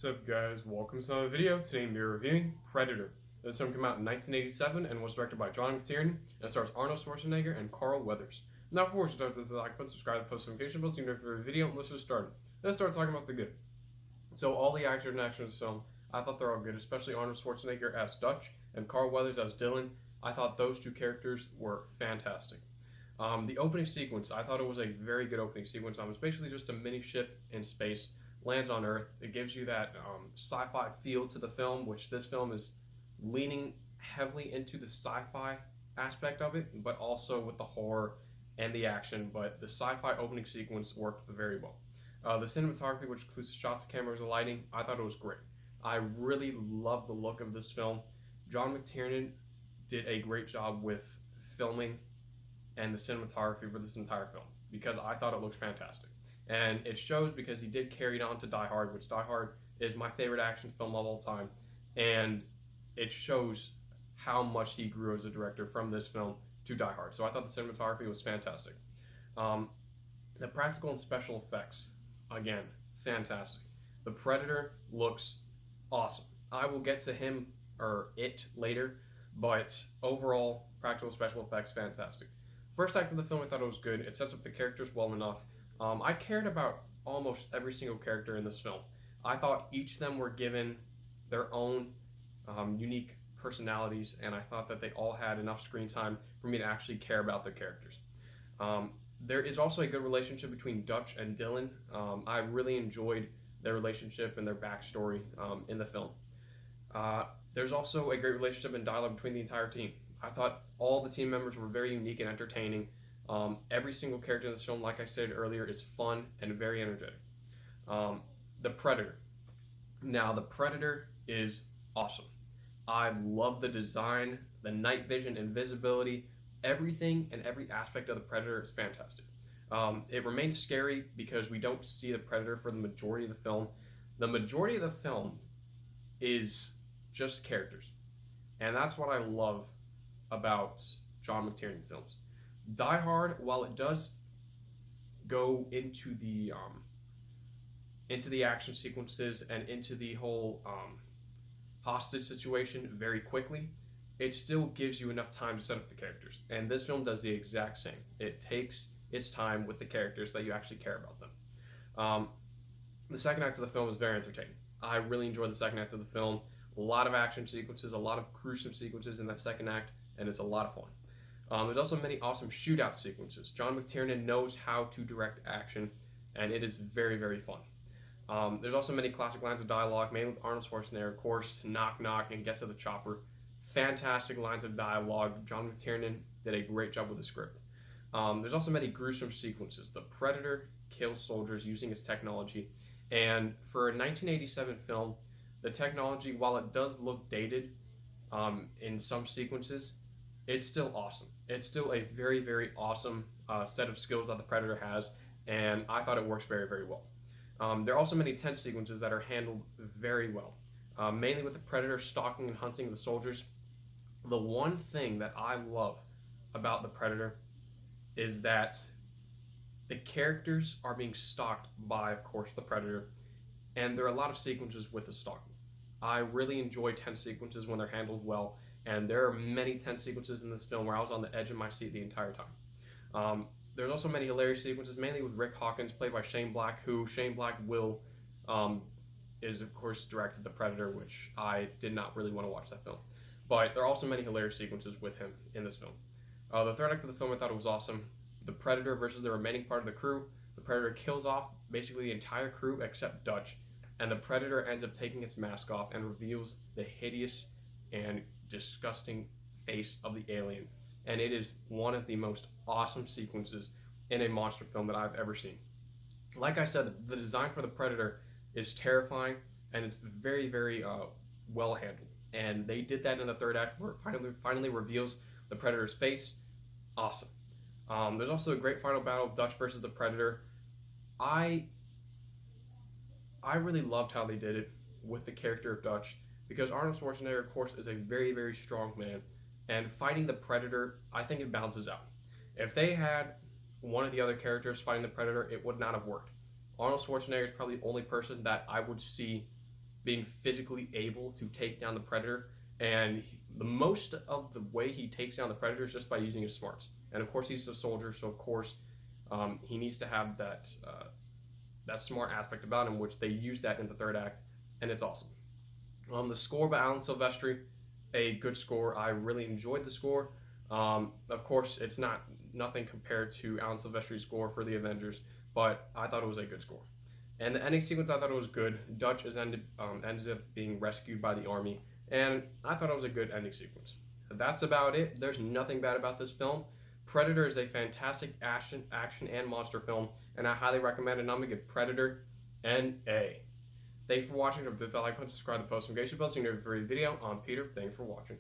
What's up, guys? Welcome to another video. Today we're reviewing Predator. This film came out in 1987 and was directed by John McTiernan and stars Arnold Schwarzenegger and Carl Weathers. Now, before we start, the like button, subscribe, the post notification bell so you know for every video. Let's just start. Let's start talking about the good. So, all the actors and actors in this film, I thought they're all good, especially Arnold Schwarzenegger as Dutch and Carl Weathers as Dylan. I thought those two characters were fantastic. The opening sequence, I thought it was a very good opening sequence. It's basically just a mini ship in space lands on Earth. It gives you that sci-fi feel to the film, which this film is leaning heavily into the sci-fi aspect of it, but also with the horror and the action. But the sci-fi opening sequence worked very well. The cinematography, which includes the shots, cameras, and lighting, I thought it was great. I really love the look of this film. John McTiernan did a great job with filming and the cinematography for this entire film because I thought it looked fantastic. And it shows because he did carry it on to Die Hard, which Die Hard is my favorite action film of all time. And it shows how much he grew as a director from this film to Die Hard. So I thought the cinematography was fantastic. The practical and special effects, again, fantastic. The Predator looks awesome. I will get to him or it later, but overall, practical special effects, fantastic. First act of the film, I thought it was good. It sets up the characters well enough. I cared about almost every single character in this film. I thought each of them were given their own unique personalities, and I thought that they all had enough screen time for me to actually care about their characters. There is also a good relationship between Dutch and Dylan. I really enjoyed their relationship and their backstory in the film. There's also a great relationship and dialogue between the entire team. I thought all the team members were very unique and entertaining. Every single character in this film, like I said earlier, is fun and very energetic. The Predator. Now, the Predator is awesome. I love the design, the night vision, invisibility, everything and every aspect of the Predator is fantastic. It remains scary because we don't see the Predator for the majority of the film. The majority of the film is just characters. And that's what I love about John McTiernan films. Die Hard, while it does go into the action sequences and into the whole hostage situation very quickly, it still gives you enough time to set up the characters. And this film does the exact same. It takes its time with the characters that you actually care about them. The second act of the film is very entertaining. I really enjoyed the second act of the film. A lot of action sequences, a lot of gruesome sequences in that second act, and it's a lot of fun. There's also many awesome shootout sequences. John McTiernan knows how to direct action, and it is very, very fun. There's also many classic lines of dialogue, mainly with Arnold Schwarzenegger, of course, knock, knock, and get to the chopper. Fantastic lines of dialogue. John McTiernan did a great job with the script. There's also many gruesome sequences. The Predator kills soldiers using his technology, and for a 1987 film, the technology, while it does look dated in some sequences, it's still awesome. It's still a very, very awesome set of skills that the Predator has, and I thought it works very, very well. There are also many tense sequences that are handled very well, mainly with the Predator stalking and hunting the soldiers. The one thing that I love about the Predator is that the characters are being stalked by, of course, the Predator, and there are a lot of sequences with the stalking. I really enjoy tense sequences when they're handled well, and there are many tense sequences in this film where I was on the edge of my seat the entire time. There's also many hilarious sequences, mainly with Rick Hawkins, played by Shane Black, who Shane Black is, of course, directed The Predator, which I did not really want to watch that film. But there are also many hilarious sequences with him in this film. The third act of the film, I thought it was awesome. The Predator versus the remaining part of the crew. The Predator kills off basically the entire crew except Dutch, and the Predator ends up taking its mask off and reveals the hideous and disgusting face of the alien. And it is one of the most awesome sequences in a monster film that I've ever seen. Like I said, the design for the Predator is terrifying, and it's very, very well handled. And they did that in the third act, where it finally reveals the Predator's face. Awesome. There's also a great final battle of Dutch versus the Predator. I really loved how they did it with the character of Dutch, because Arnold Schwarzenegger, of course, is a very, very strong man, and fighting the Predator, I think it balances out. If they had one of the other characters fighting the Predator, it would not have worked. Arnold Schwarzenegger is probably the only person that I would see being physically able to take down the Predator, and the most of the way he takes down the Predator is just by using his smarts. And of course, he's a soldier, so of course he needs to have that smart aspect about him, which they use that in the third act, and it's awesome. The score by Alan Silvestri, a good score. I really enjoyed the score. Of course, it's nothing compared to Alan Silvestri's score for the Avengers, but I thought it was a good score. And the ending sequence, I thought it was good. Dutch ended up being rescued by the army, and I thought it was a good ending sequence. That's about it. There's nothing bad about this film. Predator is a fantastic action and monster film, and I highly recommend it. And I'm gonna give Predator an A. Thank you for watching. Don't forget to like, subscribe, and post notification bell so you know every video. I'm Peter. Thank you for watching.